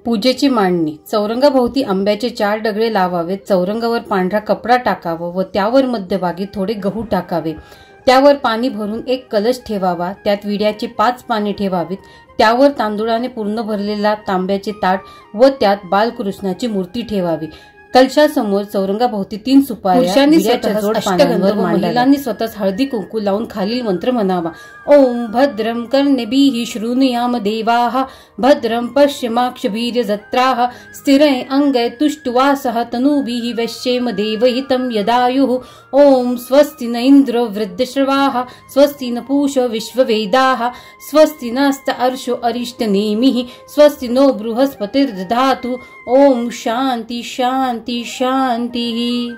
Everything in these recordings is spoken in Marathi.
पूजेची मांडणी. चौरंगाभोवती आंब्याचे 4 डगळे लावावेत. चौरंगावर पांढरा कपडा टाकावा व त्यावर मध्यभागी थोडे गहू टाकावे. त्यावर पाणी भरून एक कलश ठेवावा. त्यात विड्याची 5 पाने ठेवावीत. त्यावर तांदुळाने पूर्ण भरलेला तांब्याचे ताट व त्यात बालकृष्णाची मूर्ती ठेवावी. कलशासमोर चौरंगाभोवती 3 सुपाऱ्या, पुरुषांनी महिलांनी स्वतःच हळदी कुंकू लावून खालील मंत्र म्हणावा. ओम भद्रं कर्णेभिः शृणुयाम देवाः भद्रं पश्यमाक्षभिर्यजत्राः स्थिरै अंगै तुष्टुवासः तनूभिः वश्येम देवहितं यदायुः. ओम स्वस्ति न इंद्रो वृद्धश्रवाः स्वस्ति न पूषो विश्ववेदाः स्वस्ति नस्त अर्षो अरिष्टनेमिः स्वस्ति नो बृहस्पतिर्दधातु. ओम शांती शांती शांती.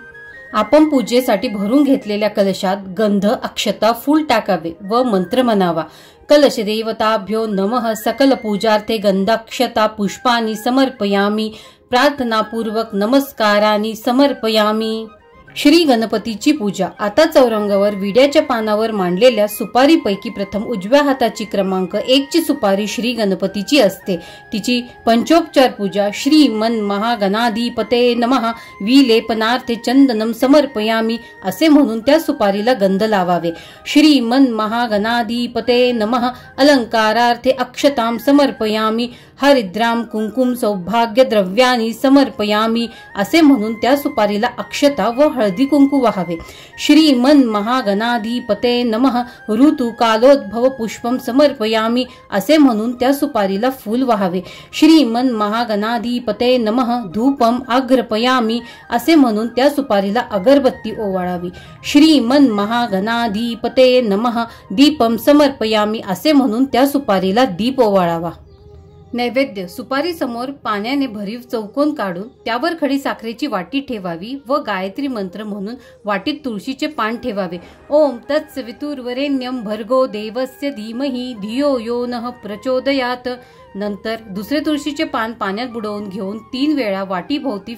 आपण पूजेसाठी भरून घेतलेल्या कलशात गंध, अक्षता, फूल टाकावे व मंत्र म्हणावा. कलश देवताभ्यो नमः. सकल पूजार्थे गंधाक्षता पुष्पानि समर्पयामि. प्रार्थनापूर्वक नमस्कारानि समर्पयामि. श्री गणपतीची पूजा. आता चौरंगावर विड्याच्या पानावर मांडलेल्या सुपारीपैकी प्रथम उजव्या हाताची क्रमांक 1 ची सुपारी श्री गणपतीची असते. तिची पंचोपचार पूजा. श्री मन महागणाधिपते नमः. विलेपनार्थे चंदनम समर्पयामि असे म्हणून त्या सुपारीला गंध लावावे. श्री मन महागणाधिपते नमः. अलंकारार्थे अक्षतां समर्पयामि. हरिद्राम कुंकुम सौभाग्य द्रव्यानी समर्पयामि असे म्हणून त्या सुपारीला अक्षता व हळदी कुंकू वाहावे. श्री मन महागणाधिपते नमः. ऋतु कालोद्भव पुष्पम समर्पयामि असे म्हणून त्या सुपारीला फूल वाहावे. श्री मन महागणाधिपते नमः. धूपम अग्रपयामि असे म्हणून त्या सुपारीला अगरबत्ती ओवाळावी. श्री मन महागणाधिपते नमः. दीपम समर्पयामि असे म्हणून त्या सुपारीला दीप ओवाळावा. नैवेद्य. सुपारी समोर पाण्याने भरीव चौकोन काढून त्यावर खडी साखरेची वाटी ठेवावी व गायत्री मंत्र म्हणून वाटीत तुळशीचे पान ठेवावे. ओम तत्सवितुर्वरेण्यं भर्गो देवस्य धीमहि धियो यो नः प्रचोदयात. नंतर दुसरे तुळशीचे पान पाण्यात बुडवून घेऊन 3 वेळा वाटीभोवती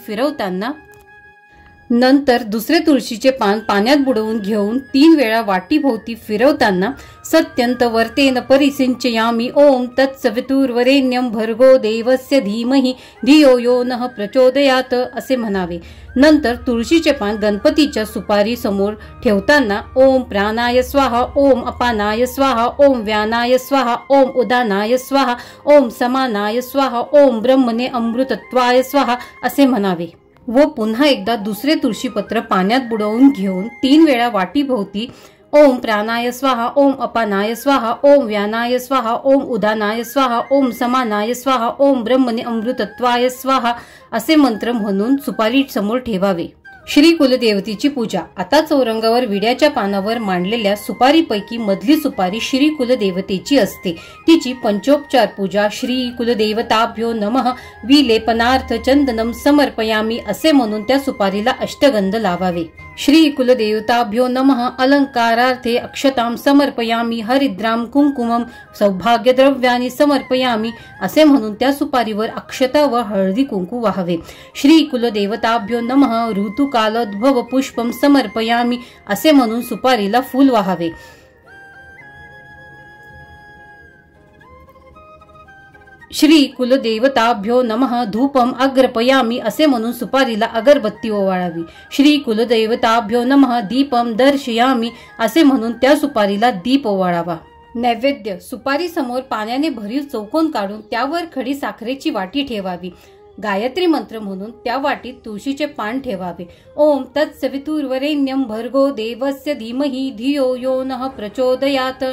फिरवताना सत्यंत वर्तेन परिसिंचयामि. ओम तत्सवितुर्वरेण्यं भर्गो देवस्य धीमहि धियो यो नः प्रचोदयात असे म्हणावे. नंतर तुळशीचे पान गणपतीच्या सुपारी समोर ठेवताना ओम प्राणाय स्वाहा, ओम अपानाय स्वाहा, ओम व्यानाय स्वाहा, ओम उदानाय स्वाहा, ओम समानाय स्वाहा, ओम ब्रह्मणे अमृतत्वाय स्वाहा असे म्हणावे व पुन्हा एकदा दुसरे तुळशीपत्र पाण्यात बुडवून घेऊन 3 वेळा वाटीभोवती ओम प्राणाय स्वाहा, ओम अपानाय स्वाहा, ओम व्यानाय स्वाहा, ओम उदानाय स्वाहा, ओम समानाय स्वाहा, ओम ब्रह्मणे अमृतत्वाय स्वाहा असे मंत्र म्हणून सुपारी समोर ठेवावे. श्री कुलदेवतेची पूजा. आता चौरंगावर विड्याच्या पानावर मांडलेल्या सुपारीपैकी मधली सुपारी श्री कुलदेवतेची असते. तिची पंचोपचार पूजा. श्री कुलदेवताभ्यो नमः. विलेपनार्थ चंदनम समर्पयामि असे म्हणून त्या सुपारीला अष्टगंध लावावे. श्री कुलदेवताभ्यो नमः. अलंकारार्थे अक्षतां समर्पयामि. हरिद्राम कुंकुमम सौभाग्य द्रव्यानी समर्पयामि असे म्हणून त्या सुपारीवर अक्षता व हळदी कुंकू वाहावे. श्री कुलदेवताभ्यो नमः. ऋतु कालोद्भव पुष्पम समर्पयामि असे म्हणून सुपारीला फूल वाहावे. श्री कुलदेवताभ्यो नमः. धूपम अग्रपयामि असे म्हणून सुपारीला अगरबत्ती ओवाळावी. श्री कुलदेवताभ्यो नमः. दीपम दर्शयामि असे म्हणून त्या सुपारीला दीप ओवाळावा. नैवेद्य. सुपारी समोर पाण्याने भरीव चौकोन काढून त्यावर खडी साखरेची वाटी ठेवावी. गायत्री मंत्र म्हणून त्या वाटीत तुळशीचे पान ठेवावे. ओम तत्सवितुर्वरेण्यं भर्गो देवस्य धीमहि धियो यो नः प्रचोदयात.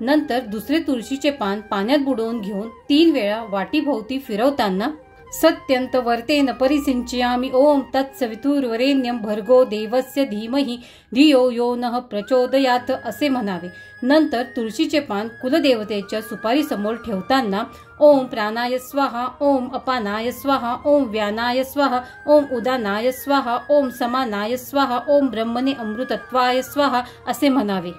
नंतर दुसरे तुळशीचे पान पाण्यात बुडवून घेऊन 3 वेळा वाटीभोवती फिरवताना सत्यंत वर्तेन परिसिंचयामि. ओम तत्सवितुर्वरेण्यं भर्गो देवस्य धीमहि धियो यो नः प्रचोदयात असे म्हणावे. नंतर तुळशीचे पान कुलदेवतेच्या सुपारी समोर ठेवताना ओम प्राणाय स्वाहा, ओम अपानाय स्वाहा, ओम व्यानाय स्वाहा, ओम उदानाय स्वाहा, ओम समानाय स्वाहा, ओम ब्रह्मणे अमृतत्वाय स्वाहा असे म्हणावे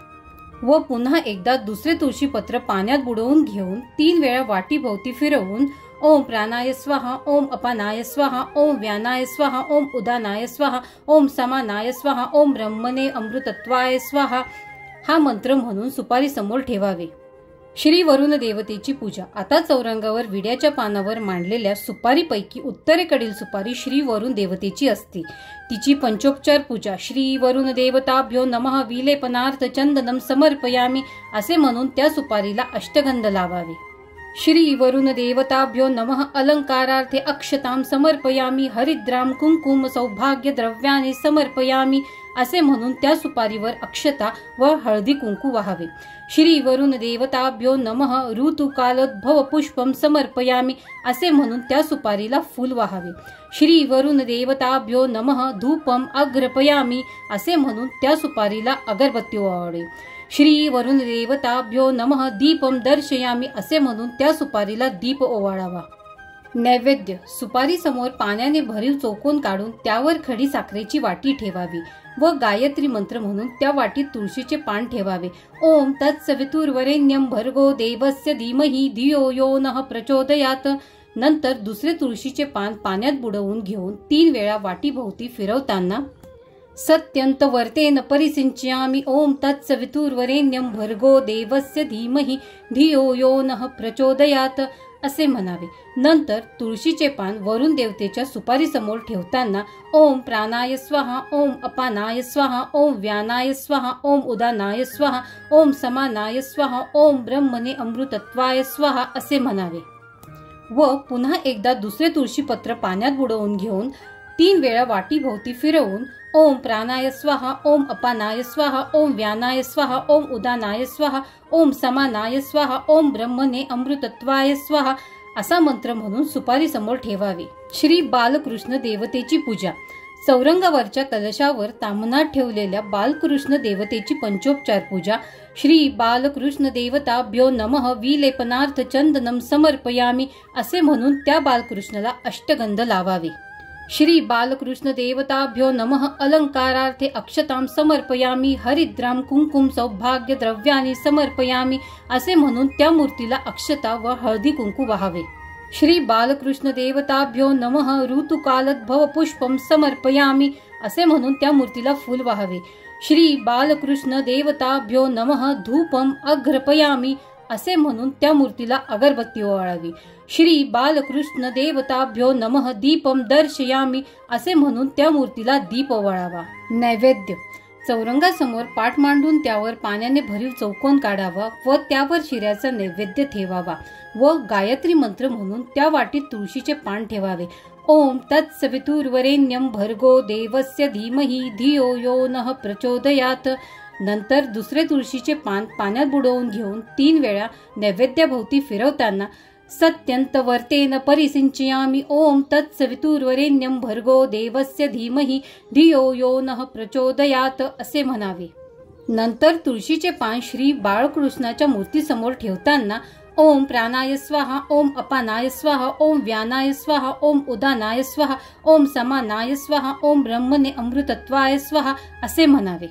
व पुन्हा एकदा दुसरे तुळशीपत्र पाण्यात बुडवून घेऊन 3 वेळा वाटीभोवती फिरवून ओम प्राणाय स्वाहा, ओम अपानाय स्वाहा, ओम व्यानाय स्वाहा, ओम उदानाय स्वाहा, ओम समानाय स्वाहा, ओम ब्रह्मणे अमृतत्वाय स्वाहा हा मंत्र म्हणून सुपारी समोर ठेवावे. श्री वरुण देवतेची पूजा। आता चौरंगावर विड्याच्या पानावर मांडलेल्या सुपारीपैकी उत्तरेकडील सुपारी श्री वरुण देवतेची असते। तिची पंचोपचार पूजा। श्री वरुण देवताभ्यो नमः विलेपनार्थ चंदनम समर्पयामी असे म्हणून त्या सुपारीला अष्टगंध लावावे। श्री वरुण देवताभ्यो नमः अलंकारार्थे अक्षतां समर्पयामी हरिद्राम कुंकुम सौभाग्य द्रव्याने समर्पयामी असे म्हणून त्या सुपारीवर अक्षता व हळदी कुंकू वाहावे। श्री वरुण देवताभ्यो नमः ऋतुकालोद्भव पुष्पम समर्पयामी असे म्हणून त्या सुपारीला फूल वाहावे। श्री वरुण देवताभ्यो नमः धूपम अग्रपयामी असे म्हणून त्या सुपारीला अगरबत्ती ओवाळावी। श्री वरुण देवताभ्यो नमः दीपम दर्शयामी असे म्हणून त्या सुपारीला दीप ओवाळावा। नैवेद्य। सुपारी समोर पाण्याने भरीव चौकोन काढून त्यावर खडी साखरेची वाटी ठेवावी व गायत्री मंत्र म्हणून त्या वाटीत तुळशीचे पान ठेवावे। ओम तत्सवितुर्वरेण्यं भर्गो देवस्य धीमहि धियो यो नः प्रचोदयात। नंतर दुसरे तुळशीचे पान पाण्यात बुडवून घेऊन 3 वेळा वाटीभोवती फिरवताना सत्यंतवर्तेन परिसिंचयामि ओम तत्सवितुर्वरेण्यं भर्गो देवस्य धीमहि धियो यो नः प्रचोदयात असे म्हणावे। नंतर तुळशीचे पान वरुण देवतेच्या सुपारी समोर ठेवताना ओम प्राणाय स्वाहा ओम अपानाय स्वाहा ओम व्यानाय स्वाहा ओम उदानाय स्वाहा ओम समानाय स्वाहा ओम ब्रह्मणे अमृतत्वाय स्वाहा असे म्हणावे व पुन्हा एकदा दुसरे तुळशीपत्र पाण्यात बुडवून घेऊन 3 वेळा वाटीभोवती फिरवून ओम प्राणाय स्वाहा ओम अपानाय स्वाहा ओम व्यानाय स्वाहा ओम उदानाय स्वाहा ओम समानाय स्वाहा ओम ब्रह्मणे अमृतत्वाय स्वाहा असा मंत्र म्हणून सुपारी समोर ठेवावे। श्री बालकृष्ण देवतेची पूजा। चौरंगावरच्या कलशावर ताम्हनात ठेवलेल्या बालकृष्ण देवतेची पंचोपचार पूजा। श्री बालकृष्ण देवताभ्यो नमः विलेपनार्थ चंदनम समर्पयामी असे म्हणून त्या बालकृष्णाला अष्टगंध लावावे। श्री बालकृष्ण देवताभ्यो नमः अलंकारार्थे अक्षतां समर्पयामी हरिद्राम कुंकुम सौभाग्य द्रव्याने समर्पयामी असे म्हणून त्या मूर्तीला अक्षता व हळदी कुंकू वाहावे। श्री बालकृष्ण देवताभ्यो नमः ऋतुकालोद्भव पुष्पम समर्पयामी असे म्हणून त्या मूर्तीला फूल वाहावे। श्री बालकृष्ण देवताभ्यो नमः धूपम अग्रपयामी असे म्हणून त्या मूर्तीला अगरबत्ती ओवाळावी। श्री बालकृष्ण देवताभ्यो नमः दीपम दर्शयामी असे म्हणून त्या मूर्तीला दीप ओवाळावा। नैवेद्य। चौरंगासमोर पाट मांडून त्यावर पाण्याने भरीव चौकोन काढावा व त्यावर शिऱ्याचा नैवेद्य ठेवावा व गायत्री मंत्र म्हणून त्या वाटीत तुळशीचे पान ठेवावे। ओम तत्सवितुर्वरेण्यं भर्गो देवस्य धीमहि धियो यो नः प्रचोदयात। नंतर दुसरे तुळशीचे पान पाण्यात बुडवून घेऊन 3 वेळा नैवेद्याभोवती फिरवताना सत्यंतवर्तेन परिसिंचयामि ओम तत्सवितुर्वरेण्यं भर्गो देवस्य धीमहि धियो यो नः प्रचोदयात असे म्हणावे। नंतर तुळशीचे पान श्री बाळकृष्णाच्या मूर्तीसमोर ठेवताना ओम प्राणाय स्वाहा ओम अपानाय स्वाहा ओम व्यानाय स्वाहा ओम उदानाय स्वाहा ओम समानाय स्वाहा ओम ब्रह्मणे अमृतत्वाय स्वाहा असे म्हणावे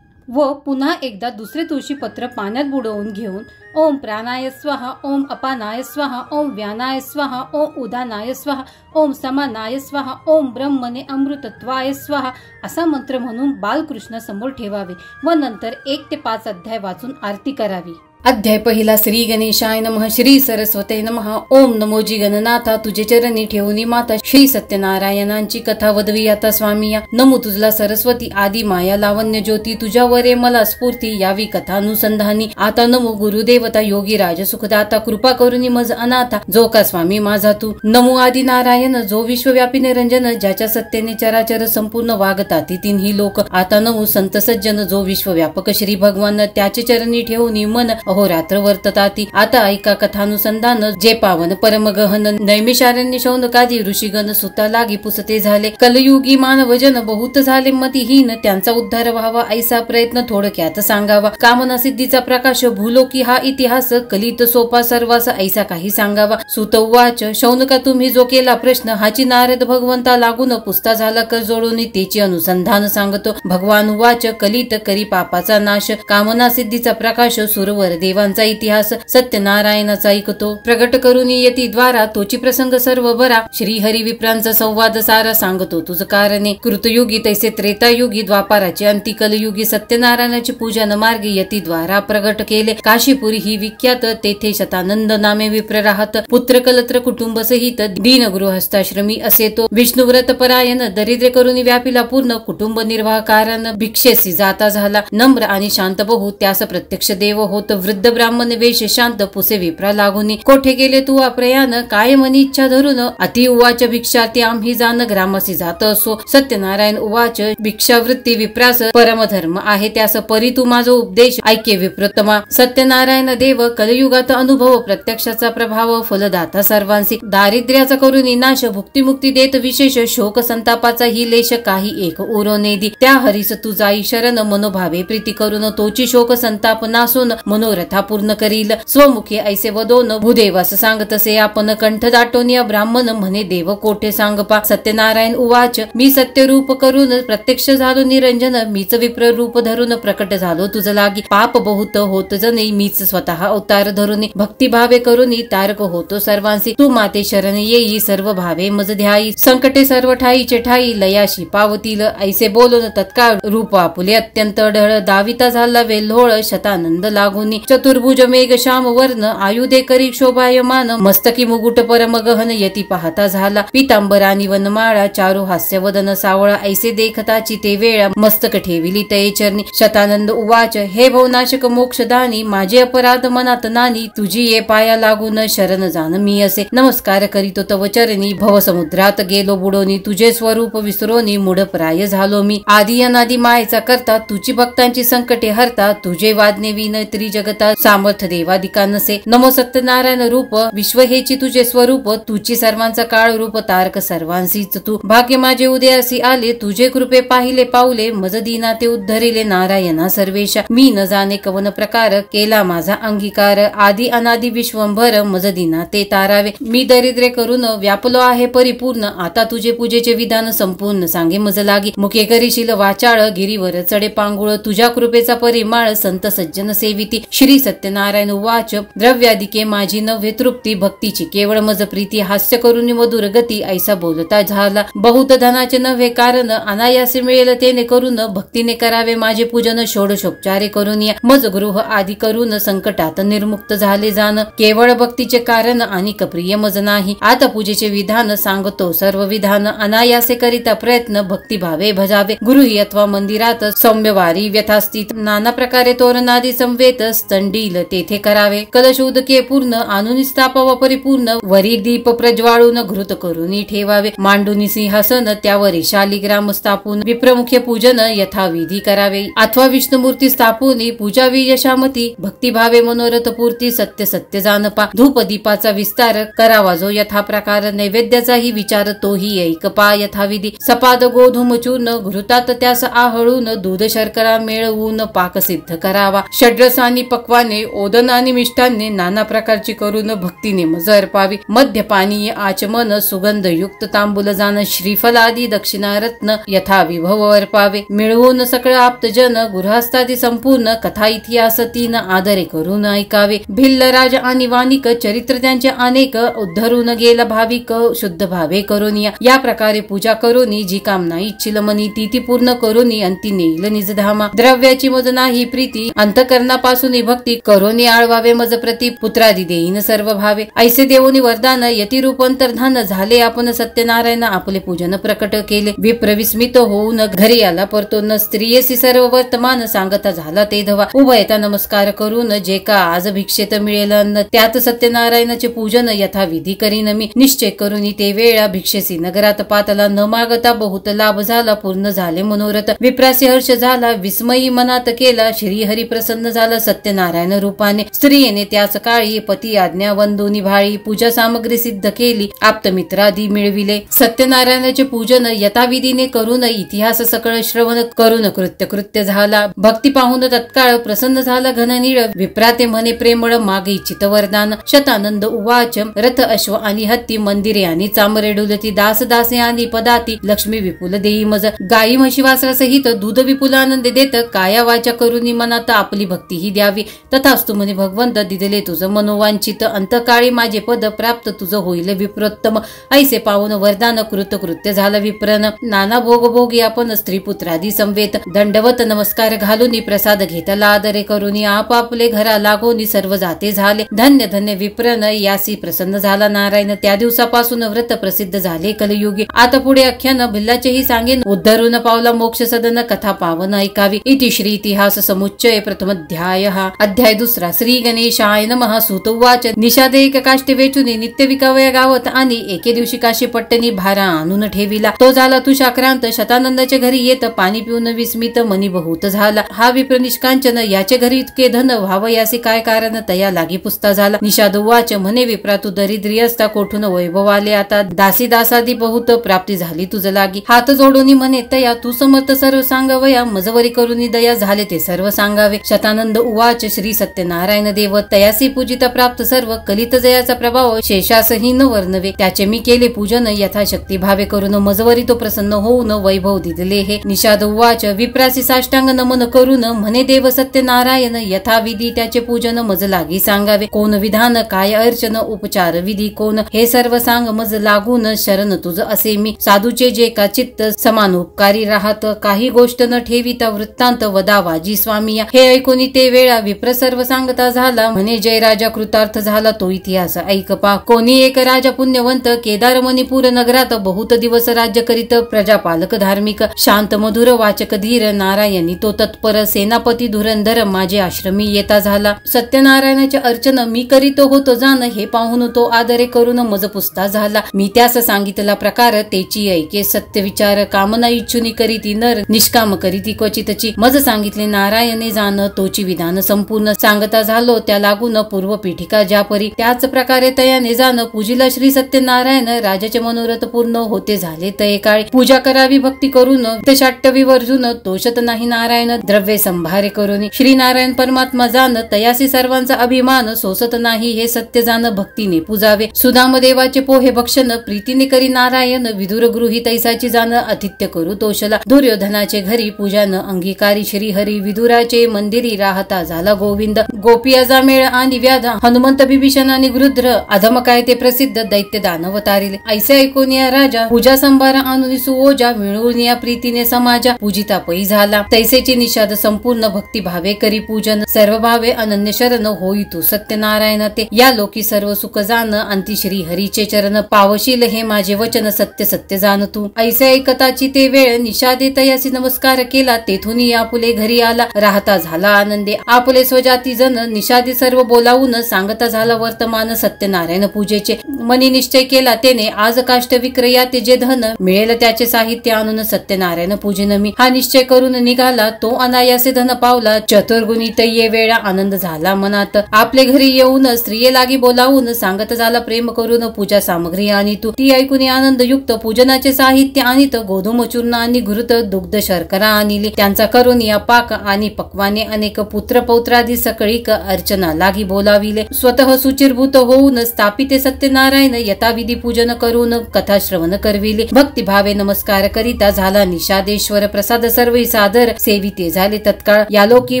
व पुन्हा एकदा दुसरे तुळशीपत्र पाण्यात बुडवून घेऊन ओम प्राणाय स्वाहा ओम अपानाय स्वाहा ओम व्यानाय स्वाहा ओम उदानाय स्वाहा ओम समानाय स्वाहा ओम ब्रह्मणे अमृतत्वाय स्वाहा असा मंत्र म्हणून बालकृष्ण समोर ठेवावे व नंतर 1 ते 5 अध्याय वाचून आरती करावी। अध्याय पहिला। श्री गणेशाय नमः श्री सरस्वते नमः ओम नमोजी गणनाथा तुझे चरणी ठेवणी माता श्री सत्यनारायणांची कथा वदवी आता स्वामिया नमो तुझला सरस्वती आदी माया लावण्य ज्योती तुझ्यावरे मला स्फूर्ती यावी कथानुसंधानी आता नमो गुरुदेवता योगी राज सुखदाता कृपा करुणी मज अनाथा जो का स्वामी माझा तू नमो आदी नारायण जो विश्वव्यापी निरंजन ज्याच्या सत्तेने चराचर संपूर्ण वागता ती 3ही लोक आता नमो संत सज्जन जो विश्वव्यापक श्री भगवान त्याचे चरणी ठेवणी मन अहोरात्र वर्तताती आता ऐका कथानुसंधान जे पावन परम गहन नैमिषारण्य शौनकादी ऋषीगण सुता लागी पुसते झाले कलयुगी मानवजन बहुत झाले मतिहीन त्यांचा उद्धार व्हावा ऐसा प्रयत्न थोडक्यात सांगावा कामना सिद्धीचा प्रकाश भूलोकी हा इतिहास कलित सोपा सर्वास ऐसा काही सांगावा सुत उवाच शौनका तुम्ही जो केला प्रश्न हाची नारद भगवंता लागून पुसता झाला कर जोडून तेची अनुसंधान सांगतो भगवान उवाच कलित करी पापाचा नाश कामना सिद्धीचा प्रकाश सुरवर देवांचा इतिहास सत्यनारायणाचा ऐकतो. प्रगट करून यती द्वारा तोची प्रसंग सर्व बरा. श्रीहरी विप्रांचा संवाद सारा सांगतो तुझ कारणे. कृतयुगी तैसे त्रेतायुगी द्वापाराचे अंती कलयुगी सत्यनारायणाची पूजन मार्गी यती द्वारा प्रगट केले. काशीपुरी ही विख्यात तेथे शतानंद नामे विप्र राहत. पुत्र कलत्र कुटुंब सहित दीन गृहस्थाश्रमी असे तो. विष्णुव्रत परायण दरिद्र करून व्यापिला पूर्ण. कुटुंब निर्वाह कारण भिक्षेसी जाता झाला. नम्र आणि शांत बहु त्यास प्रत्यक्ष देव होत. वृद्ध ब्राह्मण वेश शांत पुसे विप्रा लागुनी. कोठे गेले तू अप्रयाण काय मनी इच्छा धरून. अति उवाच भिक्षार्थी आम्ही जाण ग्रामसी जात असो. सत्यनारायण उवाच भिक्षावृत्ती विप्रास परमधर्म आहे त्यास परी तू माझा उपदेश ऐके विप्रोत्तमा. सत्यनारायण देव कलयुगात अनुभव प्रत्यक्षाचा प्रभाव फलदाता सर्वांसी. दारिद्र्याचा करून नाश भुक्तिमुक्ती देत विशेष. शोक संतापाचा ही लेश काही एक उरो नेदी. त्या हरीस तू जाई शरण मनोभावे प्रीती करून. तोची शोक संताप नासून मनोरथा पूर्ण करील. स्वमुखे ऐसे वदोन भूदेवास सांगतसे आपण. कंठ दाटोनिया ब्राह्मण म्हणे देव कोठे सांगपा. सत्यनारायण उवाच मी सत्य रूप करून प्रत्यक्ष झालो निरंजन. मीच विप्र रूप धरून प्रकट झालो तुझ लागी. पाप बहुत होत जणे मीच स्वतः अवतार धरून. भक्तिभावे करून तारक होतो सर्वांसी. तू माते शरण येई सर्व भावे मज ध्याई. संकटे सर्व ठाईचे ठाई लयाशी पावतील. ऐसे बोलून तत्काळ रूप आपुले अत्यंत ढळ. दाविता झाला वेल्होळ शतानंद लागुनी. चतुर्भुज मेघ श्याम वर्ण आयुधे करी शोभायमान. मस्तकी मुकुट परम गहन यती पाहता झाला. पितांबरानी वनमाळा चारु हास्य वदन सावळा. ऐसे देखताची ते वेळा मस्तक ठेविली तये चरणी. शतानंद उवाच हे भवनाशक मोक्षदानी. माझे अपराध मनात नानी. तुझी ये पाया लागून शरण जाण मी असे. नमस्कार करीतो तव चरणी. भव समुद्रात गेलो बुडोनी. तुझे स्वरूप विसरोनी मूढ प्राय झालो मी. आदी अनादी मायेचा करता. तुझी भक्तांची संकटे हरता. तुझे वादने विन त्रिजगता सामर्थ देवादिका नसे. नमो सत्यनारायण रूप विश्व हेची तुझे स्वरूप. तुझी सर्वांचा काळ रूप तारक सर्वांसीच तू. भाग्य माझे उदयासी आले. तुझे कृपे पाहिले पाऊले. मज दीना ते उद्धरिले नारायणा सर्वेशा. मी न जाणे कवन प्रकार केला माझा अंगीकार. आदी अनादी विश्वंभर मज दीना ते तारावे. मी दरिद्रे करून व्यापलो आहे परिपूर्ण. आता तुझे पूजेचे विधान संपूर्ण सांगे मज लागी. मुखे करीशील वाचाळ गिरीवर चढे पांगुळ. तुझ्या कृपेचा परिमाळ संत सज्जन सेविती. श्री सत्यनारायण उवाच द्रव्यादिके माझी नव्हे तृप्ती. भक्तीची केवळ मज प्रीती. हास्य करून मधुर गती ऐसा बोलता झाला. बहुत धनाचे नव्हे कारण अनायासे मिळेल तेने करून. भक्तीने करावे माझे पूजन षोडशोपचारे करून या. मज गृह आदी करून संकटात निर्मुक्त झाले जाण. केवळ भक्तीचे कारण आणि प्रिय मज नाही. आता पूजेचे विधान सांगतो सर्व विधान. अनायासे करिता प्रयत्न भक्तिभावे भजावे. गृही अथवा मंदिरात सौम्यवारी व्यथास्थित. नाना प्रकारे तोरणादी संवेत स्तंडील तेथे करावे. कलश उदके पूर्ण आणून स्थापावा परिपूर्ण. वरी दीप प्रज्वाळून घृत करून ठेवावे. मांडून सिंहासन त्यावरी शालिग्राम स्थापून विप्रमुखे पूजन यथाविधी करावे. अथवा विष्णुमूर्ती स्थापून पूजावी यशामती. भक्तिभावे मनोरथ पूर्ती सत्य सत्य जानपा. धूप दीपाचा विस्तार करावा जो यथा प्रकार. नैवेद्याचाही विचार तोही ऐकपा यथाविधी. सपाद गोधूम चूर्ण घृतात त्यास आहळून. दूध शर्करा मेळवून पाक सिद्ध करावा. षड्रसानी पक्वाने ओदन आणि मिष्टान्ने नाना प्रकारची करून भक्तीने मज अर्पावी. मध्यपानीय आचमन सुगंधयुक्त तांबूल जाण. श्रीफलादी दक्षिणा रत्न यथा विभव अर्पावे. मिळवून सकळ आप्तजन गृहस्थादी संपूर्ण. कथा इतिहास तीन आदरे करून ऐकावे. भिल्ल राज आणि वानिक चरित्र त्यांचे अनेक. उद्धरून गेला भाविक शुद्ध भावे करून या प्रकारे पूजा करून जी कामना इच्छिल मनी ती पूर्ण करून अंती नेईल निजधामा. द्रव्याची मज नाही प्रीती. अंतकरणापासून भक्ती करून आळवावे मज प्रति. पुत्रादी देईन सर्व भावे. ऐसे देवोनी वरदान यती रूप अंतर्धान झाले. आपण सत्यनारायण आपले पूजन प्रकट केले. विप्र विस्मित होऊन घरी आला परतून. स्त्रियेसी सर्व वर्तमान सांगता झाला ते धवा. उभयता नमस्कार करून जे का आज भिक्षेत मिळेल अन्न त्यात सत्यनारायणाचे पूजन यथाविधी करीन मी. निश्चय करून ते वेळा भिक्षेसी नगरात पातला. न मागता बहुत लाभ झाला पूर्ण झाले मनोरथ. विप्रासी हर्ष झाला विस्मयी मनात केला. श्रीहरी प्रसन्न झाला सत्यनारायण रूपाने. स्त्रियेने त्याच काळी पती आज्ञा वंदोनी भाळी. पूजा सामग्री सिद्ध केली आप्तमित्रादी मिळविले. सत्यनारायणाचे पूजन यथाविधीने करून इतिहास सकळ श्रवण करून कृत्य झाला. भक्ती पाहून तत्काळ प्रसन्न झाला घननीळ. विप्राते म्हणे प्रेमळ मागे इच्छित वरदान. शतानंद उवाच रथ अश्व आणि हत्ती मंदिरे आणि चामरे डुलती. दास दासे आणि पदाती लक्ष्मी विपुल देई मज. गायी म्हशी वासरा सहित दूध विपुल आनंद देत. काया वाचा करून मनात आपली भक्ती ही द्यावी. तथास्तु म्हणे भगवंत दिदले तुझ मनोवांचित अंतकाळी माझे पद प्राप्त तुझ होईल विप्रोत्तम ऐसे पावन वरदान कृतकृत्य झालं विप्रन नाना भोग भोगी आपण स्त्री पुत्रादी संवेत दंडवत नमस्कार घालून प्रसाद घेतला आदरे करून आपापले घरा लागून सर्व जाते झाले धन्य धन्य विप्रन यासी प्रसन्न झाला नारायण त्या दिवसापासून व्रत प्रसिद्ध झाले कलियुगी आता पुढे अख्यान भिल्लाचेही सांगेन उद्धरून पावला मोक्ष सदन कथा पावन ऐकावी इति श्री इतिहास समुच्चय प्रथम अध्याय अध्याय दुसरा श्री गणेशाय नमः सूत उवाच निषादे एक काष्टी वेचुनी नित्य विकावया गावत आणि एके दिवशी काशी पट्टणी भारा आणून ठेविला तो झाला तुषाक्रांत शतानंदाच्या घरी येत पाणी पिऊन विस्मित मनी बहुत झाला हा विप्र निष्कांचन याचे घरी इतके धन व्हाव यासी काय कारण तया लागी पुसता झाला निषाद उवाच म्हणे विप्रा तू दरिद्री असता कोठून वैभव आले आता दासी दासादी बहुत प्राप्ती झाली तुझ लागी हात जोडून म्हणे तया तू समर्थ सर्व सांगावया मजवरी करून दया झाले ते सर्व सांगावे शतानंद उवाच श्री सत्यनारायण देव तयासी पूजिता प्राप्त सर्व कलित जयाचा प्रभाव शेषासही न वर्णवे त्याचे मी केले पूजन यथाशक्ती भावे करून मजवरी तो प्रसन्न होऊन वैभव दिदले हे निषाद उवाच विप्रासी साष्टांग नमन करून म्हणे देव सत्यनारायण यथाविधी त्याचे पूजन मज लागी सांगावे कोण विधान काय अर्चन उपचार विधी कोण हे सर्व सांग मज लागून शरण तुझ असे मी साधूचे जे का चित्त समान उपकारी राहत काही गोष्ट न ठेविता वृत्तांत वदावाजी स्वामी हे ऐकून ते वेळा विप्र सर्व सांगता झाला म्हणे जय राजा कृतार्थ झाला तो इतिहास ऐक पा कोणी एक राजा पुण्यवंत केदार मणिपूर नगरात बहुत दिवस राज्य करीत प्रजापालक धार्मिक शांत मधुर वाचक धीर नारायणी तो तत्पर सेनापती धुरंधर माझे आश्रमी येता झाला सत्यनारायणाचे अर्चन मी करीत होतो जाण हे पाहून तो आदरे करून मज पुसता झाला मी त्यास सांगितला प्रकार तेची ऐके सत्य विचार कामना इच्छुनी करीती नर निष्काम करीती क्वचितची मज सांगितले नारायणे जाण तोची विधान संपूर्ण सांगता झालो त्या लागून पूर्व पीठिका ज्यापरी त्याच प्रकारे तयाने जाण पूजिला श्री सत्यनारायण राजाचे मनोरथ पूर्ण होते झाले तये काळी पूजा करावी भक्ती करून शाट्टवी वर्जुन तोषत नाही नारायण द्रव्ये संभारे करून श्री नारायण परमात्मा जाण तयासी सर्वांचा अभिमान सोसत नाही हे सत्य जाण भक्तीने पूजावे सुदाम देवाचे पोहे भक्षण प्रीतीने करी नारायण विदुर गृही तैसाची जाण अतिथ्य करू तोषला दुर्योधनाचे घरी पूजा न अंगीकारी श्री हरी विदुराचे मंदिरी राहता झाला गोविंद गोपियाचा मेळ आणि व्याध हनुमंत बिभीषण आणि गृध्र अधम काय ते प्रसिद्ध दैत्य दानव तारिले ऐसे ऐकून या राजा पूजा संभार आणून सुओजा मिळवून या प्रीतीने समाजा पूजिता पै झाला तैसेची निषाद संपूर्ण भक्ती भावे करी पूजन सर्व भावे अनन्य शरण होई तू सत्यनारायण ते या लोकी सर्व सुख जाण अंती श्री हरीचे चरण पावशील हे माझे वचन सत्य सत्य जाण तू ऐसे ऐकताची ते वेळ निषादे तयासी नमस्कार केला तेथून आपुले घरी आला राहता झाला आनंदे आपले स्वजाती जन निषादे सर्व बोलावून सांगता झाला वर्तमान सत्यनारायण पूजेचे मनी निश्चय केला तेने आज काष्ट विक्रयाते जे धन मिळेल त्याचे साहित्य आणून सत्यनारायण पूजन मी हा निश्चय करून निघाला तो अनायासे धन पावला चतुर्गुणी तये वेळा आनंद झाला मनात आपले घरी येऊन स्त्रिये लागी बोलावून सांगत झाला प्रेम करून पूजा सामग्री आणि तू ती ऐकून आनंद युक्त पूजनाचे साहित्य आणीत गोधूम चूर्ण आणि घृत दुग्ध शर्करा आणिले त्यांचा करून या पाक आणि पक्वाने अनेक पुत्र पौत्रादी सकळीक अर्चना लागी बोलाविले स्वतः सुचिरभूत होऊन स्थापिते सत्यनारायण यथाविधी पूजन करून कथा श्रवण करविले भक्तिभावे नमस्कार करिता झाला निषादेश्वर प्रसाद सर्व सादर सेविते झाले तत्काळ यालोकी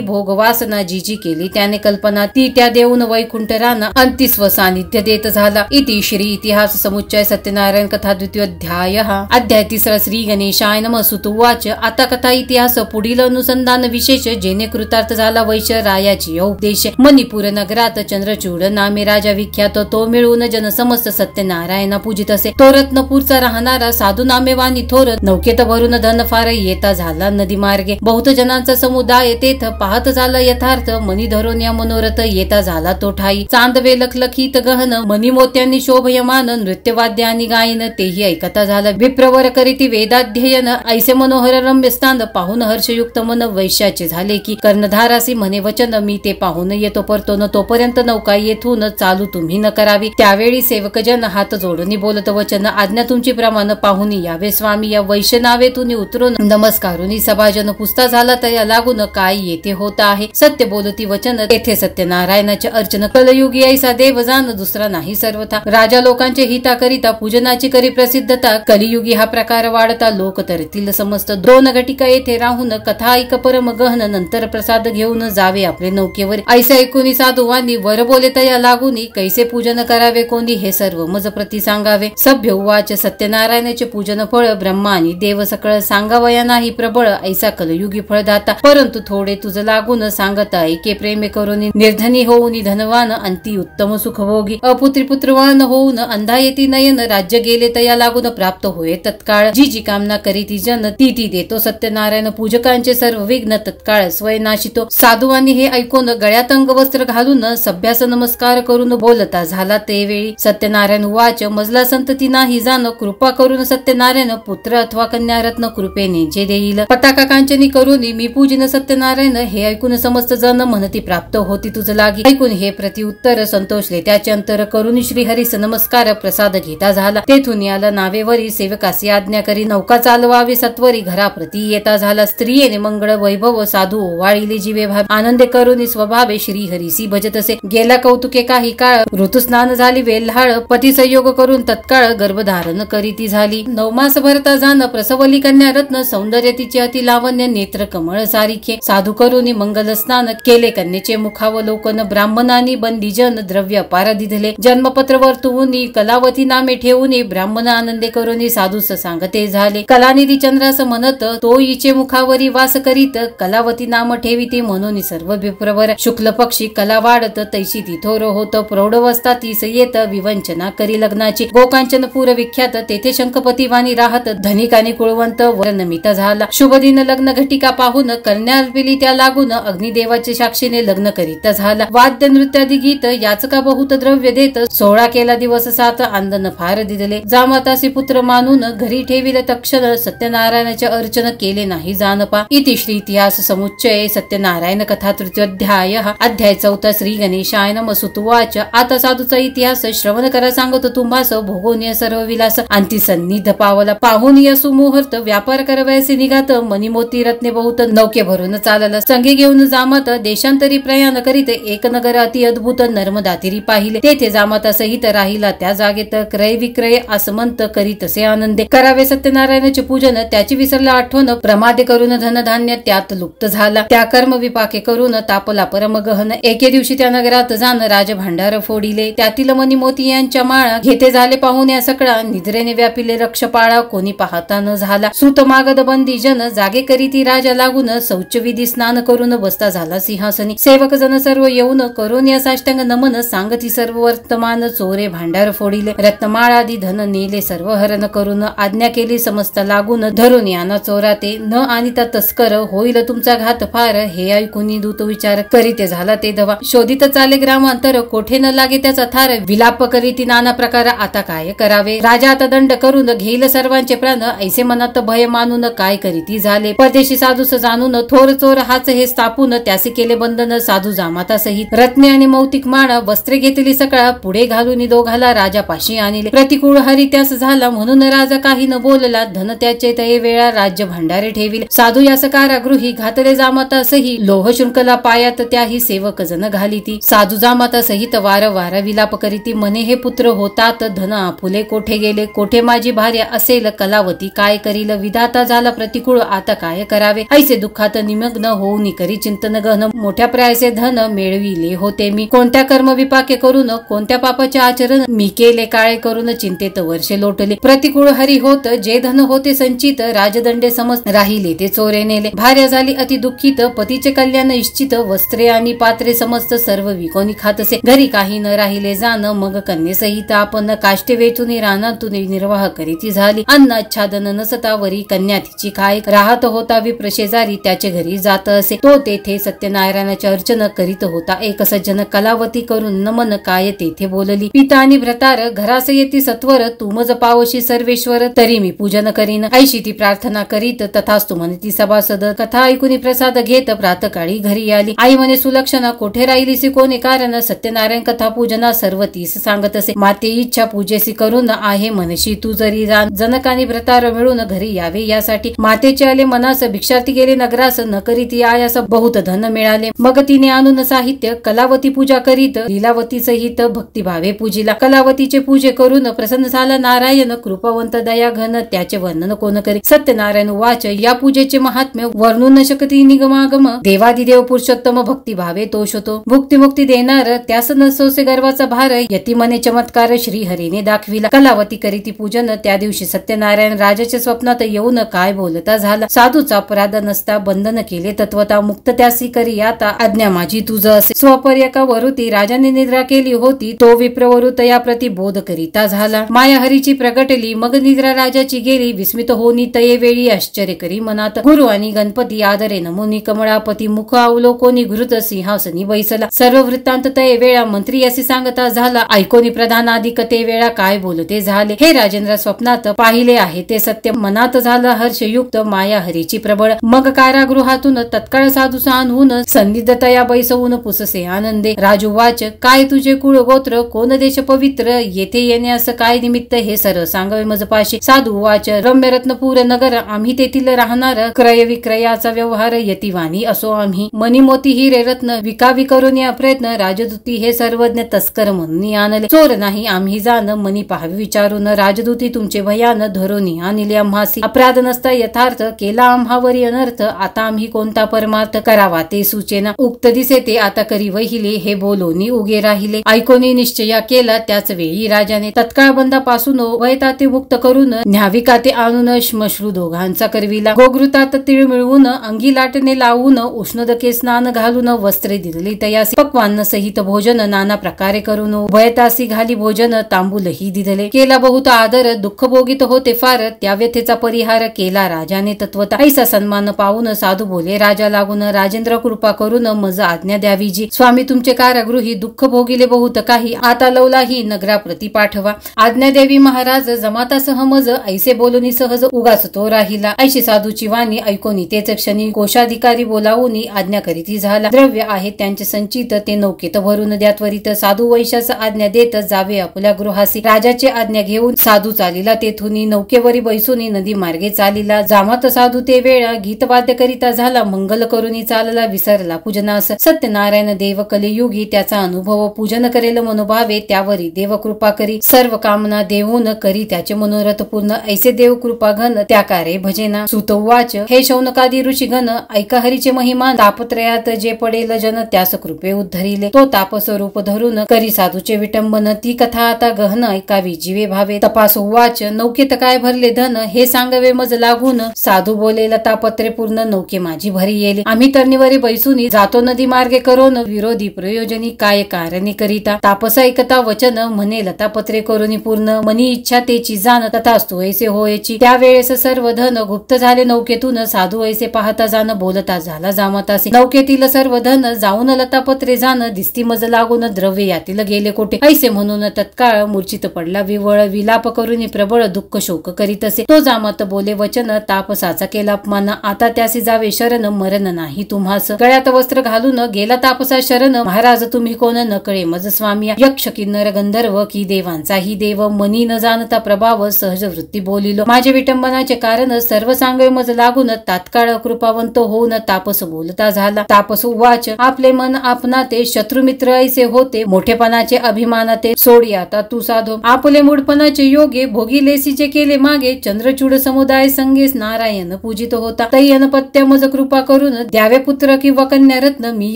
भोग वासना जी जी केली त्याने कल्पना ती त्या देऊन वैकुंठ राना अंतिस्व सानिध्य देत झाला इति श्री इतिहास समुच्चय सत्यनारायण कथा द्वितीय अध्याय अध्याय तिसरा श्री गणेशाय नमः सूत उवाच आता कथा इतिहास पुढील अनुसंधान विशेष जेने कृतार्थ झाला वैश्य रायाची उपदेश मणिपूर नगरात चंद्रचूड नामे राजा विख्यात तो मिळून जन समस्त सत्यनारायणा पूजित असे तो रत्नपूरचा राहणारा साधू नामेवानी थोर नौकेत भरून धन फार येता झाला नदी मार्गे बहुत जनांचा समुदाय तेथ पाहत झाला यथार्थ मनी धरून या मनोरथ येता झाला तो ठाई चांदवे लखलखीत गहन मनी मोत्यांनी शोभयमान नृत्यवाद्य आणि गायन तेही ऐकता झाला विप्रवर करीती वेदाध्ययन ऐसे मनोहर रम्य स्थान पाहून हर्षयुक्त मन वैश्याचे झाले की कर्णधारासी म्हणे वचन मी ते पाहून येतो परतो न तोपर्यंत नौका येथून चालू तुम्ही न करावी त्यावेळी सेवकजन हात जोडून बोलत वचन आज्ञा तुमची प्रमाण पाहून यावे स्वामी या वैश्य नावेतून उतरून नमस्कारुनी सभाजन पुसता झाला तया लागून काय येथे होत आहे सत्य बोलती वचन तेथे सत्यनारायणाचे अर्चन कलयुगी ऐसा देव जाण दुसरा नाही सर्वथा राजा लोकांचे हिता करिता पूजनाची करी प्रसिद्धता कलियुगी हा प्रकार वाढता लोक तरतील समस्त दोन घटिका येथे राहून कथा ऐक परम गहन नंतर प्रसाद घेऊन जावे आपले नौकेवर. ऐसे ऐकून साधुवांनी वर बोले तया लागूनी कैसे पूजन करावे कोणी हे सर्व मज प्रती सांगावे. सभ्य उवाच सत्यनारायणाचे पूजन फळ ब्रह्मा आणि देव सकळ सांगावया नाही प्रबळ ऐसा कलयुगी फळदाता. परंतु थोडे तुझ लागून सांगता ऐके प्रेमे करून निर्धनी होऊन धनवान अंती उत्तम सुख भोगी. अपुत्री पुत्रवान होऊन अंधा येती नयन राज्य गेले तया लागून प्राप्त होय तत्काळ. जी जी कामना करीती जन ती ती देतो सत्यनारायण पूजकांचे सर्व विघ्न तत्काळ स्वय नाशितो. साधुवांनी हे ऐकून गळ्यात अंगवस्त्र घालून सभ्यास नमस्कार करून बोलता झाला ते वेळी. सत्यनारायण उवाच मजला संतती नाही जाण कृपा करून सत्यनारायण पुत्र अथवा कन्या रत्न कृपेने जे देईल. पताका कांचनी करून मी पूजिन सत्यनारायण हे ऐकून समस्त जन म्हणती प्राप्त होती तुझ लागी. ऐकून हे प्रतिउत्तर संतोषले त्याचे अंतर करून श्रीहरीस नमस्कार प्रसाद घेता झाला. तेथून याला नावेवरी सेवकासी आज्ञा करी नौका चालवावी सत्वरी घराप्रती येता झाला. स्त्रियेने मंगळ वैभव साधू ओवाळिले जीवे भावे आनंदे करून स्वभावे श्रीहरीसी भजतसे. गेला कौतुके काही काळ ऋतुस्नान झाली वेल्हाळ पती संयोग करून तत्काळ गर्भधारण करीती झाली. 9 मास भरता जाण प्रसवली कन्या रत्न सौंदर्य तिचे अति लावण्य नेत्र कमळ सारिखे. साधू करून मंगल स्नान केले कन्येचे मुखावलोकन ब्राह्मणांनी बंदीजन द्रव्य अपार दिधले. जन्मपत्र वर्तवून कलावती नामे ठेवून ब्राह्मण आनंदे करून साधूस सांगते झाले. कलानिधी चंद्रास म्हणत तो हिचे मुखावरी वास करीत कलावती नाम ठेविती म्हणून सर्व विप्रवर. शुक्ल पक्षी कला वाढत तैशी ती थोर होत प्रौढवस्था तीस येत विवंचना करी लग्नाची. गोकांचनपूर विख्यात तेथे शंखपती वाणी राहत धनिकानी कुळवंत वर नमित झाला. शुभ दिन लग्न घटिका पाहून कन्या अर्पिली त्या लागून अग्निदेवाचे साक्षीने लग्न करीत झाला. वाद्य नृत्यादी गीत याचका बहुत द्रव्य देत 16 केला दिवस 7 आंदन फार दिदले. जामातासी पुत्र मानून घरी ठेविल तक्षण सत्यनारायणाचे अर्चन केले नाही जानपा. इति श्री इतिहास समुच्चय सत्यनारायण कथा तृतीयोध्याय. अध्याय 4 श्री गणेशाय नमः. सुतवाच आता साधूचा इतिहास श्रवण करा सांगतो तुम्हास भोगोनिय सर्व विलास. अंती सन्निध पावला पाहुनिय सुमुहूर्त व्यापार करवयाचे निघात मनीमोती रत्ने बहुत नौके भरून चालला. संगे घेऊन जामात देशांतरी प्रयाण करीत एक नगर अति अद्भुत नर्मदा तीरी पाहिले. तेथे जामाता सहित राहिला त्या जागेत क्रय विक्रय आसमंत करीतसे आनंदे. करावे सत्यनारायणाचे पूजन त्याची विसरला आठवण प्रमादे करून धनधान्य त्यात लुप्त झाला. त्या कर्म विपाके करून तापला परम गहन. एके दिवशी त्या नगरात जाण राजभांडार फोडिले. त्यातील मनीमोती यांच्या माळा घेते झाले पाहून या सकळा. निद्रेने व्यापिले रक्षपाळा कोणी पाहता न झाला. सुत मागद बंदी जन जागे करीती राजा लागून शौचविधी स्नान करून बसता झाला सिंहासनी. सेवक जन सर्व येऊन करून या साष्टांग नमन सांगती सर्व वर्तमान. चोरे भांडार फोडिले रत्नमाळादी धन नेले सर्व हरण करून. आज्ञा केली समस्त लागून धरून याना चोरा ते न आणिता तस्कर होईल तुमचा घात फार. हे ऐकून दूत विचार करीते झाला ते धवा. शोधित चाले ग्रामांतर कोठे न लागे त्याचा थार. विलाप करीती नाना प्रकार आता काय करावे. राजा आता दंड करून घेईल सर्वांचे प्राण. ऐसे मनात भय मानून काय करीती झाले. परदेशी साधूस जाणून थोर चोर हाच हे स्थापून त्यासे केले बंधन साधू जामाता सहित. रत्ने आणि मौतिक माळा वस्त्रे घेतली सकाळ पुढे घालून दोघाला राजा पाशी आणले. प्रतिकूळ हरी त्यास झाला म्हणून राजा काही न बोलला. धन त्याचे तये वेळा राज्य भांडारे ठेविले. साधू यास कारागृही घातले जामाता सही. लोह शृंखला पायात त्याही सेवक जन घालिती. साधू जामाता सहित वार वार विलाप करीती. मने हे पुत्र होतात धन आपुले कोठे गेले. कोठे माझी भार्या असेल कलावती काय करील. विधाता झाला प्रतिकूळ आता काय करावे. ऐसे दुःखात निमग्न होऊन करी चिंतन गहन. मोठ्या प्रायसे धन मिळविले होते मी. कोणत्या कर्म विपाके करून कोणत्या पापाचे आचरण मी केले. काळे करून चिंतेत वर्षे लोटले. प्रतिकूळ हरी होत जे धन होते संचित. राजदंडे समज राहिले ते चोरे नेले. भार्या झाली अति दुःखित पतीचे कल्याण इच्छित. वस्त्रे आणि पात्रे समस्त सर्व विकोणी खातसे. घरी काही न राहिले जाण मग कन्ये सहित आपण. काष्टे वेचून रानातून निर्वाह करीती झाली. अन्न आच्छादन नसता वरी कन्या तिची काय. राहत होता विप्र शेजारी त्याचे घरी जात असे. तो तेथे सत्यनारायणाचे अर्चन करीत होता. एक सज्जन कलावती करून नमन काय तेथे बोलली. पिता आणि भ्रतार घरास येती सत्वर. तुमज पावशी सर्वेश्वर तरी मी पूजन करीन. ऐशी ती प्रार्थना करीत तथास्तु म्हणती सभासद. कथा ऐकून प्रसाद घेत प्रातकाळी घरी आली. आई म्हणे सुलक्षणा कोठे राहिलीसी कोणे कारण. सत्यनारायण कथा पूजना सर्व तीस सांगत असे. माते इच्छा पूजेसी करून आहे मनशी तू जरी रान. जनकानी भ्रतार मिळून घरी यावे यासाठी. मातेचे आले मनास भिक्षार्थी गेले नगरास. न करीती आयास बहुत धन मिळाले. मग तिने आणून साहित्य कलावती पूजा करीत. लीलावती सहित भक्तिभावे पूजिला. कलावतीचे पूजे करून प्रसन्न झाला नारायण. कृपावंत दया घन त्याचे वर्णन कोण करी. सत्यनारायण वाच या पूजेचे महात्म्य वर्णू न शकती निगमागम. देवादिदेव पुरुषोत्तम भक्ती भावे तोष होतो. भुक्ती देणार त्यास नसोसे गर्वाचा भार, यतिमने चमत्कार श्री हरीने दाखविला. कलावती करीती पूजन, त्या दिवशी सत्यनारायण राजाच्या स्वप्नात येऊन काय बोलता झाला. साधूचा अपराध नसता बंधन केले तत्वता, मुक्त त्यासी करी आता आज्ञा माझी तुझ असे. स्वपर्यका वरुती राजाने निद्रा केली होती, तो विप्रवरुत या प्रति बोध करीता झाला. माया हरीची प्रगटली मग निद्रा राजाची गेली, विस्मित होनी तये वेळी आश्चर्य करी मनात. गुरु आणि गणपती आदरे नमुनी कमळापती, मुख अवलोकोनी घृत सिंहासनी बैसला. सर्व वृत्तांत तये वेळा मंत्री असे सांगता झाला, ऐकोनी प्रधानाधिक ते वेळा काय बोलते झाले. हे राजेंद्र स्वप्नात पाहिले आहे ते सत्य, मनात झाला हर्षयुक्त माया हरीची प्रबळ. मग कारागृहातून तत्काळ साधूसा आणून, सन्निध तया बैसवून पुससे आनंदे. राजू वाच, काय तुझे कुळ गोत्र, कोण देश पवित्र, येथे येण्यास काय निमित्त हे सर्व सांगावे मजपाशी. साधू वाच, रम्य रत्नपूर नगर, आम्ही तेथील राहणार, क्रय विक्रयाचा व्यवहार यतिवाणी असो आम्ही. मनी मोती हिरे रत्न विकावी करून या प्रयत्न, राजदूती हे सर्वज्ञ तस्कर म्हणून आणले. चोर नाही आम्ही जाण, मनी पाहावे विचारून, राजदूती तुमचे भयान धरोनी आणले आम्हासी. अपराध नसता यथार्थ, केला आम्हावरी अनर्थ, आता आम्ही कोणता परमार्थ करावा ते सुचेना. उक्त दिसे ते आता करी वहिले, हे बोलोनी उगे राहिले. ऐकोनी निश्चया केला त्याच वेळी राजाने, तत्काळ बंदापासून वयता ते मुक्त करून, न्यावी काते आणून श्मश्रू दोघांचा करविला. गोघृतात तीळ मिळवून, अंगी लाटणे लावून, उष्णदके स्नान घालून, वस्त्रे दिली तयासी. पक्वान्न सहित भोजन नाना प्रकारे करून, उभयतासी घाली भोजन, तांबूलही दिधले. केला बहुत आदर, दुःख भोगित होते फार, त्या व्यथेचा परिहार केला राजाने तत्वता. ऐसा सन्मान पाहून साधू बोले राजा लागून, राजेंद्र कृपा करून मज आज्ञा द्यावी जी. स्वामी तुमचे कारागृही दुःख भोगिले बहुत काही, आता लवलाही नगराप्रती पाठवा. आज्ञा देवी महाराज जमाता सहमज, ऐसे बोलूनी सहज उगाच तो राहिला. ऐशी साधूची वाणी ऐकोनी तेच क्षणी, कोशाधिकारी बोलावूनी आज्ञा करीती झाला. द्रव्य आहे त्यांचे संचित, ते नौकेत भरून द्या त्वरित. साधू वैशास आज्ञा देत जावे आपल्या गृहासी. राजाची आज्ञा घेऊन साधू चालिला तेथुनी, नौकेवरी बैसूनी नदी मार्गे चालिला. जामात साधू ते वेळा गीत वाद्य करिता झाला, मंगल करूनी चालला विसरला पूजनास. सत्यनारायण देव कलियुगी त्याचा अनुभव, पूजन करेल मनोभावे त्यावरी देव कृपा करी. सर्व कामना देऊन करी त्याचे मनोरथ पूर्ण, ऐसे देव कृपा घन त्या कार्य भजेना. सुत वाच, हे शौनकादी ऋषीगण ऐका हरीचे महिमा, तापत्रयात जे पडेल जन त्यास कृपे उद्धरिले. तो तापस्वरूप धरून करी साधूचे विटंबन, ती कथा आता गहन ऐकावी जीवे भावे. तपास वाच, नौकेत काय भरले धन, हे सांगवे मज लागून, साधू बोलेल तापत्रे पूर्ण, नौके माझी भरी येले. आम्ही तरणीवरी बैसूनी जातो नदी मार्गे करून, विरोधी प्रयोजनी काय कारणे करिता. तापस ऐकता वचन, म्हणे लतापत्रे करूनी पूर्ण, मनी इच्छा तेची जाण, तथास्तु ऐसे होयची. त्यावेळेस सर्व धन गुप्त झाले नौकेतून, साधू ऐसे पाहता जाण, बोलता झाला जामतासी. नौकेतील सर्व धन जाऊन लतापत्रे जाण, दिसती मज लागून, द्रव्य यातील गेले कोठे. ऐसे म्हणून तत्काळ मूर्छित पडला विवळ, विलाप करूनी प्रबळ दुःख शोक करीत असे. तो जामत बोले वचन, तापसाचा केला अपमान, आता त्यासी जावे शरण, मरण नाही तुम्हास. गळ्यात वस्त्र घालून गेला तापसा शरण, महाराज तुम्ही कोण न कळे मज स्वामी. यक्ष किन्नर गंधर्व की देवांचाही देव, मनी न जाणता प्रभाव, सहज वृत्ती बोलिलो. माझे विटंबनाचे कारण सर्व सांगवे मज लागून, तात्काळ कृपावंत होऊन तापस बोलता झाला. तापस वाच, आपले मन आपना ते, शत्रुमित्र ऐसे होते, मोठेपणाचे अभिमानाते, सोडी आता तू साधो. आपले मूढपणाचे योगे, भोगिलेसी जे केले मागे, चंद्रचूड समुदाय संगेस नारायण पूजित होता. तै अनपत्य मज कृपा करून, द्यावे पुत्र किंवा कन्या रत्न, मी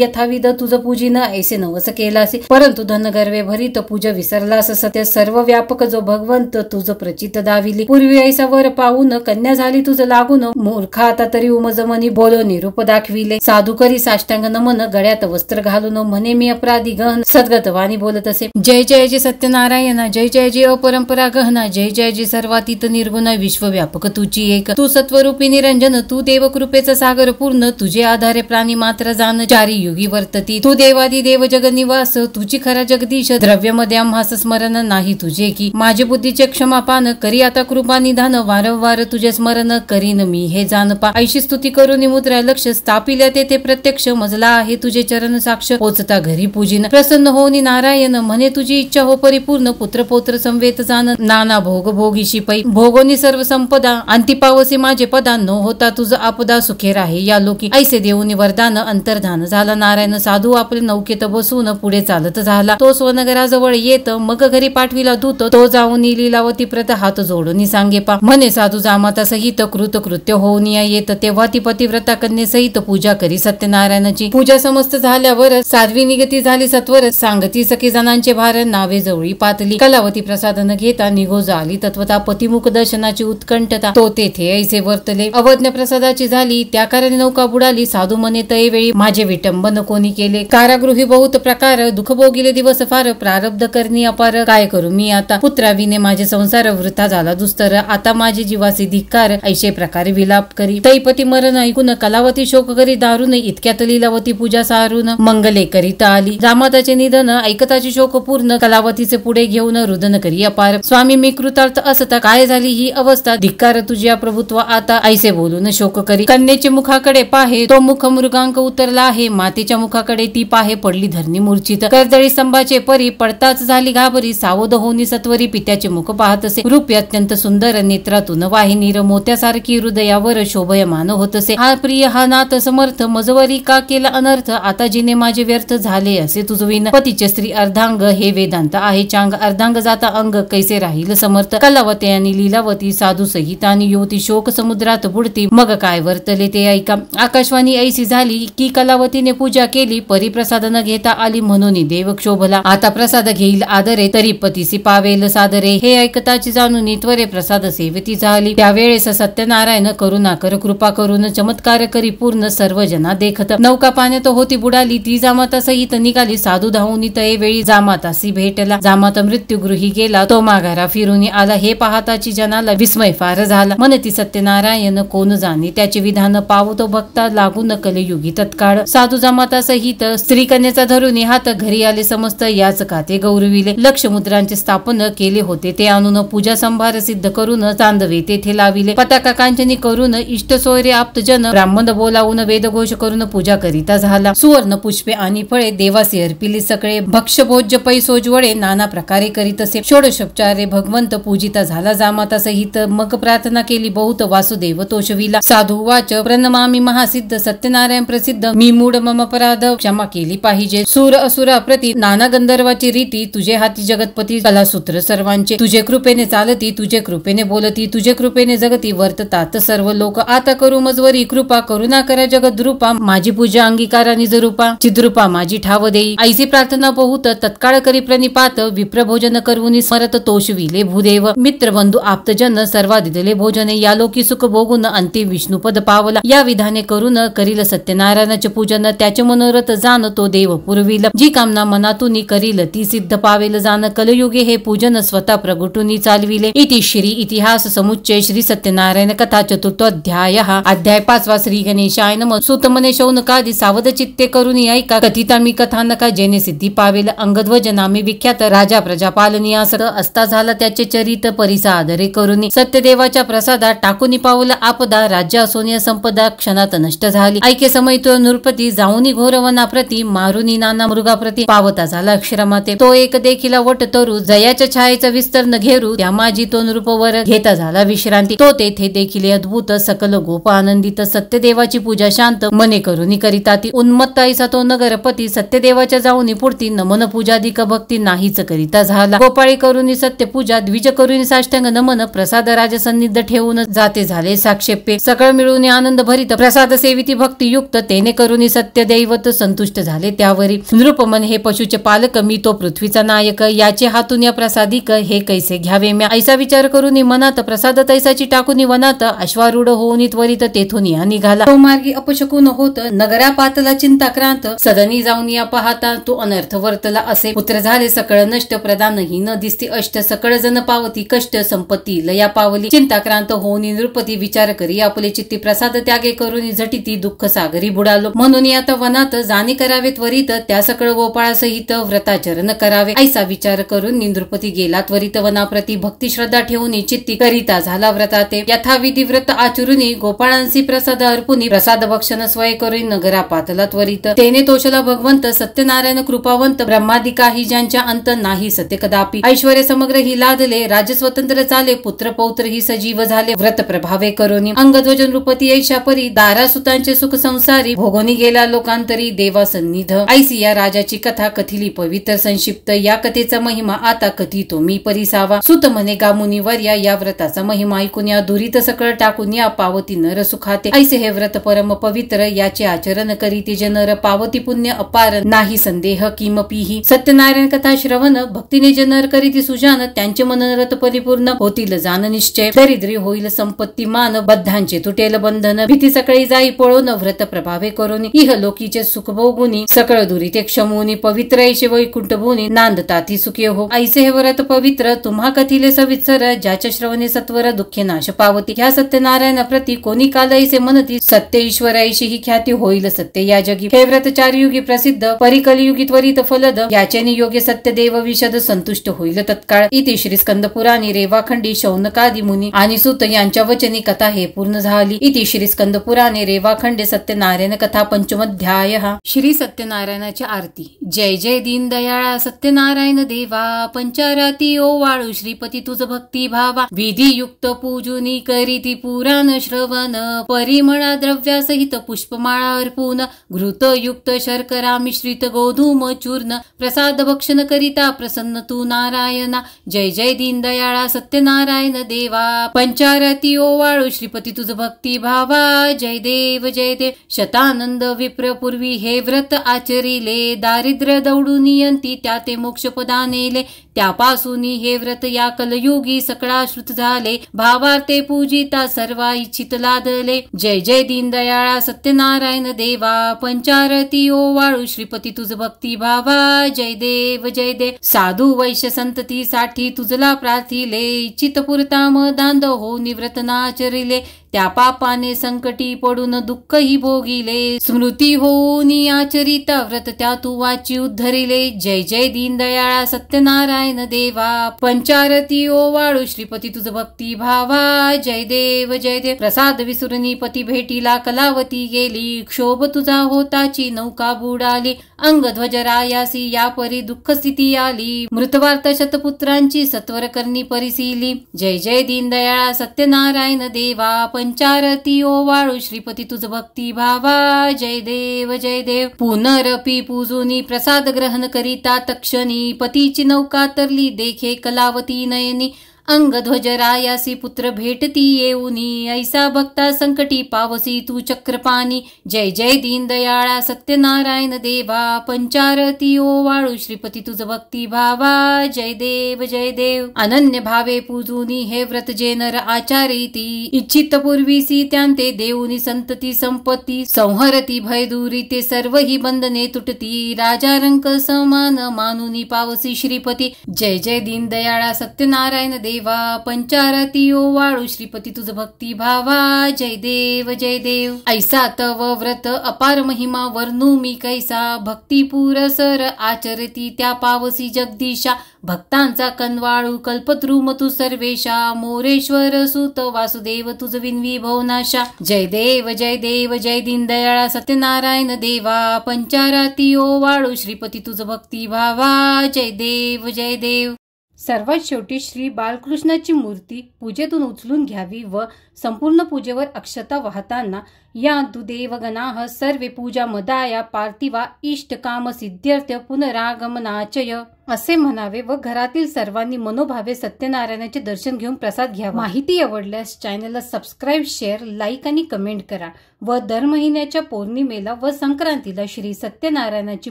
यथाविध तुझ पूजिन ऐसे नवस केलासी. परंतु धन गर्वे भरित पूज विसरलास सत्य, सर्व व्यापक जो भगवंत तुझ प्रचित दाविली. पूर्वी ऐसा वर पाहून कन्या झाली तुझ लागून, मूर्ख आता तरी उमज मनी बोलो निरूप दाखविले. साधू करी साष्टांग नमन, गळ्यात वस्त्र घालून, म्हणे मी अपराधी गहन, सद्गत वाणी बोलत असे. जय जय जय सत्यनारायणा, जय जय जय अपरंपरा गहना, जय जय जय सर्वातीत निर्गुण, विश्वव्यापक तुची एक. तू सत्वरूपी निरंजन, तू देव कृपेचा सागर पूर्ण, तुझे आधारे प्राणी मात्र जाण, चारी युगी वर्तती. तू देवादी देव जगनिवास, तुझी खरा जगदीश, द्रव्यमध्ये आम्हास स्मरण नाही तुझे की. माझे बुद्धीचे क्षमापान करी आता कृपा निधान, वारंवार तुझे स्मरण करीन मी हे जाणपा. ऐशी स्तुती करून मुद्रा लक्ष, स्थापिल्या तेथे प्रत्यक्ष, मजला आहे तुझे चरण साक्ष, पोचता घरी पूजिन. प्रसन्न होनी नारायण, म्हणे तुझी इच्छा हो परिपूर्ण, पुत्र पौत्र संवेत जाण, नाना भोग भोगीशी पै. भोगोनी सर्व संपदा, अंती पावसी माझे पदा, न होता तुझ आपदा, सुखे राहे या लोकी. ऐसे देऊनी वरदान, अंतर्धान झाला नारायण. साधू आपले नौकेत बसून पुढे चालत झाला. तो स्वनगराजवळ येत, मग घरी पाठविला दूत, तो जाऊन लीलावती प्रत हात जोडून सांगे पा. म्हणे साधू जामाता सहित कृत कृत्य होऊन येत, तेव्हा ती पतिव्रता कन्ये सहित पूजा करी सत्यनारायण. सत्यनारायणाची पूजा समस्त झाल्यावर साध्वी निगती झाली सत्वर सांगती सखी जणांचे भार नावे जवळी पातली कलावती प्रसादन घेता निघो झाली तत्वता पतिमुख दर्शनाची उत्कंठता तो तेथे ऐसे वर्तले अवज्ञ प्रसादाची झाली त्या कारणे नौका बुडाली साधू मने तये वेळी माझे विटंबन कोणी केले कारागृही बहुत प्रकार दुःख भोगिले दिवस फार प्रारब्ध करणी अपार काय करू मी आता पुत्राविने माझे संसार वृथा झाला दुस्तर आता माझे जीवाचे धिक्कार ऐशे प्रकारे विलाप करी तैपती मरण ऐकून कलावती शोक करी दारुण इतक्यात लीलावती पूजा सारून मंगले करीता आली जामाताचे निधन ऐकताची शोक पूर्ण कलावतीचे पुढे घेऊन रुदन करी अपार स्वामी मी कृतार्थ असता काय झाली ही अवस्था धिक्कार तुझ्या प्रभुत्व आता ऐसे बोलून शोक करी कन्येचे मुखाकडे पाहे तो मुख मृगांक उतरला आहे मातेच्या मुखाकडे ती पाहे पडली धरणी मूर्छित कर्दळी स्तंभाचे परी पडताच झाली घाबरी सावध होनी सत्वरी पित्याचे मुख पाहत असे रूपी अत्यंत सुंदर नेत्रातून वाहिनीर मोत्यासारखी हृदयावर शोभयमान होत असे हा प्रिय हा नाथ समर्थ मजवरी का केला अनर्थ आता जिने माझे व्यर्थ झाले असे तुझविन पतीचे स्त्री अर्धांग हे वेदांत आहे चांग अर्धांग जाता अंग कैसे राहील समर्थ कलावती आणि लीलावती साधू सहित आणि युवती शोक समुद्रात बुडती मग काय वर्तले ते ऐका आकाशवाणी ऐसी झाली की कलावतीने पूजा केली परिप्रसादन घेता आली म्हणून देव क्षोभला आता प्रसाद घेईल आदरे तरी पतीसी पावेल सादरे हे ऐकताची जाणून त्वरे प्रसाद सेवेती झाली त्यावेळेस सत्यनारायण करुणा कर कृपा करून चमत्कार करी पूर्ण सर्व जना देखत नौका पाण्यात होती बुडाली ती जामाता सहित निघाली साधू धावून तये वेळी जामातासी भेटला जामाता मृत्यूगृही गेला तो माघारा फिरून आला हे पाहताची जनाला विस्मय फार झाला म्हणती सत्यनारायण कोण जाणे त्याचे विधान पावतो भक्ता लागून कलयुगी तत्काळ साधू जामाता सहित स्त्री कन्याचा धरून हात घरी आले समस्त याच काते गौरविले लक्ष मुद्रांचे स्थापन केले होते ते आणून पूजा संभार सिद्ध करून चांदवे तेथे लाविले पताका कांचनी करून इष्ट सोयरे आप्तजन ब्राह्मण बोलावून वेदघोष करून पूजा करिता झाला सुवर्ण पुष्पे आणि फळे देवासी अर्पिली सगळे भक्ष भोज्य पैसोजवळे नाना प्रकारे करीत असे षोडशोपचारे भगवंत पूजिता झाला जामाता सहित मग प्रार्थना केली बहुत वासुदेव तोषविला साधू वाच प्रणमामी महासिद्ध सत्यनारायण प्रसिद्ध मी मूढ मम अपराध क्षमा केली पाहिजे सूर असुर अप्रति नाना गंधर्वाची रीती तुझे हाती जगतपती कलासूत्र सर्वांचे तुझे कृपेने चालती तुझे कृपेने बोलती तुझे कृपेने जगती वर्ततात सर्व लोक आता करू मजवरी कृपा करुणा करा जगद्रूपा माझी पूजा अंगीकारा निजरूपा चिद्रूपा माझी ठाव देई ऐसी प्रार्थना बहुत तत्काळ करी प्रणिपात विप्रभोजन करून स्मरत तोषविले भूदेव मित्र बंधू आप्तजन सर्वा दिदले भोजने या लोकी सुख भोगून अंतिम विष्णुपद पावला या विधाने करून करील सत्यनारायणाचे पूजन त्याचे मनोरथ जाण तो देव पुरविल जी कामना मनातून करील ती सिद्ध पावेल जाण कलयुगे हे पूजन स्वतः प्रगटून चालविले इति श्री इतिहास समुच्चय श्री सत्यनारायण कथा चतुर्थोध्याय अध्याय 5 श्री गणेशाय नमः सुतमने शौनकादी सावध चित्ते करून ऐका कथिता मी कथानका जेने सिद्धी पावेल अंगध्वज नामे विख्यात राजा प्रजापालनीयास असता झाला त्याचे चरित परिसा आदरे करून सत्यदेवाच्या प्रसादात टाकून पावल आपदा राज्य असोनिया संपदा क्षणात नष्ट झाली ऐके समय तो नृपती जाऊनी घोरवना प्रती मारुनी नाना मृगाप्रती पावता झाला अक्षरमाते तो एक देखील वट तरू जयाच्या छायेचा विस्तीर्ण घेरू त्या माझी तो नृपवर घेता झाला विश्रांती तो तेथे देखील अद्भुत सकल गोप आनंदित सत्यदेवाची पूजा शांत मने करून करिता ती उन्मत्त ऐसा तो नगरपती सत्यदेवाच्या जाऊन पुढती नमन पूजाधिक भक्ती नाहीच करिता झाला गोपाळी करून सत्य पूजा द्विज करून साष्टांग नमन प्रसाद राज सन्निध ठेवून जाते झाले साक्षेपे सगळ मिळून आनंद भरित प्रसाद सेविती भक्ती युक्त तेने करून सत्य दैवत संतुष्ट झाले त्यावरी नृपमन हे पशुचे पालक मी तो पृथ्वीचा नायक याचे हातून या प्रसादिक हे कैसे घ्यावे म्या ऐसा विचार करून मनात प्रसाद तैसाची टाकून वनात अश्वारूढ होऊन त्वरित तेथून या निघाला तो मार्गी अपशकून होत नगरा पातला चिंताक्रांत सदनी जाऊन या पाहता तो अनर्थ वर्तला असे पुत्र झाले सकळ नष्ट प्रदानही न दिसती अष्ट सकळ जन पावती कष्ट संपत्ती लया पावली चिंताक्रांत होऊन नृपती विचार करी आपले चित्ती प्रसाद त्यागे करून झटिती दुःख सागरी बुडालो म्हणून आता वनात जाणे करावे त्वरित त्या सकळ गोपाळासहित व्रताचरण करावे ऐसा विचार करून नृपती गेला त्वरित वनाप्रती भक्ती श्रद्धा ठेवून चित्ती करिता झाला व्रताते यथाविधी व्रत आचरुनी गोपाळांसी प्रसाद अर्पुनी प्रसाद भक्षण स्वय करून नगरा पातला त्वरित तेने तोषला भगवंत सत्यनारायण कृपावंत ब्रह्मादिकाही ज्यांच्या अंत नाही सत्य कदापि ऐश्वर्य समग्र ही लादले राज्य स्वतंत्र चाले पुत्र पौत्र ही सजीव झाले व्रत प्रभावे करोनी अंगध्वज नृपती ऐशा परी दारासुतांचे सुख संसारी भोगोनी गेला लोकांतरी देवा सन्निध ऐसी या राजाची कथा कथिली पवित्र संक्षिप्त या कथेचा महिमा आता कथितो मी परिसावा सुत म्हणे गामुनी वर्या या व्रताचा महिमा ऐकून या दुरित सकळ टाकून या पावती नर सुखाते ऐसे हे व्रत परम पवित्र याचे त्याचे आचरण करीते जनर पावती पुण्य अपार नाही संदेह किमपीही. सत्यनारायण कथा श्रवण भक्तीने जनर करीती सुजान त्यांचे मनोरथ परिपूर्ण होतील जाण निश्चय. दरिद्री होईल संपत्ती मान बद्धांचे तुटेल बंधन भीती सकाळी जाई पळून व्रत प्रभावे करून इह लोकीचे सुख भोगुनी सकळ दुरिते क्षमोनी पवित्र ऐशे वैकुंठ भूनी नांदताती सुखे हो. ऐसे हे व्रत पवित्र तुम्हा कथिले सवित्सर ज्याच्या श्रवणे सत्वर दुःखे नाश पावती. ह्या सत्यनारायण प्रती कोणी काल ऐसे म्हणती सत्य ईश्वर ऐशी ही ख्याती होईल सत्य या जगी. हे व्रत चारयुगी प्रसिद्ध परिकलयुगी त्वरित फलद याचेने योग्य सत्य देव विशद संतुष्ट होईल तत्काळ. इति श्री स्कंद पुराणी रेवाखंडी शौनकादी मुनी आणि सुत यांच्या वचनी कथा हे पूर्ण झाली. इति श्री स्कंद पुराणे रेवाखंडे सत्यनारायण कथा पंचमोध्याय. श्री सत्यनारायणाची आरती. जय जय दीनदयाळा सत्यनारायण देवा पंचाराती ओवाळू श्रीपती तुझ भक्ती भावा. विधियुक्त पूजुनी करीती पुराण श्रवण परिमळा द्रव्यासहित पुष्पमाळा अर्पून घृतयुक्त शर्करा मिश्रित गोधूम चूर्ण प्रसाद भक्षण करिता प्रसन्न तू नारायणा. जय जय दीनदयाळा सत्यनारायण देवा पंचारती ओवाळू श्रीपती तुझ भक्ती भावा. जय देव जय देव. शतानंद विप्र पूर्वी हे व्रत आचरिले दारिद्र्य दौडून यंती त्या ते मोक्षपदा नेले. त्यापासून हे व्रत या कलयुगी सकळाश्रुत झाले भावार्थे पूजिता सर्वा इच्छित लादले. जय जय दीनदयाळा सत्यनारायण देवा पंचारती ओवाळू श्रीपती तुझ भक्ती भावा. जय देव जय देव. साधू वैश्य संततीसाठी तुझला प्रार्थिले इच्छित पुरता मदांध हो निव्रत नाचरिले. त्या पापाने संकटी पडून दुःखही भोगिले स्मृती होऊन आचरिता व्रत त्या तू वाची उद्धरिले. जय जय दीनदयाळा सत्यनारायण देवा पंचारती ओवाळू श्रीपती तुझ भक्ती भावा. जय देव जय देव. प्रसाद विसुरणी पती भेटीला कलावती गेली क्षोभ तुझा होताची नौका बुडाली. अंगध्वज रायासी या परी दुःख स्थिती आली मृतवार्त शतपुत्रांची सत्वर करणी परिसिली. जय जय दीनदयाळा सत्यनारायण देवा पंचारती ओवाळू श्रीपती तुझ भक्ती भावा. जय देव जय देव. पुनरपी पूजुनी प्रसाद ग्रहण करिता तक्षणी पतीची नौका तरली देखे कलावती नयनी. अंगध्वज रायासी पुत्र भेटती येऊनी ऐसा भक्ता संकटी पावसी तू चक्रपाणी. जय जय दीनदयाळा सत्यनारायण देवा पंचारती ओवाळू श्रीपती तुझ भक्ती भावा. जय देव जय देव. अनन्य भावे पूजुनी हे व्रत जे नर आचारिती इच्छित पूर्वीसी त्यांते देऊनी संतती संपत्ती संहरती भय दुरी ते सर्व ही बंधने तुटती राजा रंक समान मानुनी पावसी श्रीपती. जय जय दीनदयाळा सत्यनारायण देवा पंचारती ओवाळू श्रीपती तुझ भक्ती भावा. जय देव जय देव. ऐसा तव व्रत अपार महिमा वर्णू मी कैसा भक्ती पुरसर आचरती त्या पावसी जगदीशा. भक्तांचा कनवाळू कल्पद्रुम तू सर्वेशा मोरेश्वर सुत वासुदेव तुझ विनवी भवनाशा. जय देव जय देव. जय दीनदयाळा सत्यनारायण देवा पंचारती ओवाळू श्रीपती तुझ भक्ती भावा. जय देव जय देव. सर्वात शेवटी श्री बालकृष्णाची मूर्ती पूजेतून उचलून घ्यावी व संपूर्ण पूजेवर अक्षता वाहताना या दुदेवगणाः सर्वे पूजा मदाया पार्थिवा इष्टकाम सिद्ध्यर्थ पुनरागमनाचय असे म्हणावे व घरातील सर्वांनी मनोभावे सत्यनारायणाचे दर्शन घेऊन प्रसाद घ्यावा. माहिती आवडल्यास चॅनलला सबस्क्राईब शेअर लाईक आणि कमेंट करा व दर महिन्याच्या पौर्णिमेला व संक्रांतीला श्री सत्यनारायणाची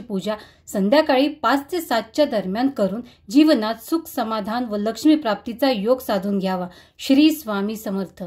पूजा संध्याकाळी 5 ते 7 दरम्यान करून जीवनात सुख समाधान व लक्ष्मी प्राप्तीचा योग साधून घ्यावा. श्री स्वामी समर्थ.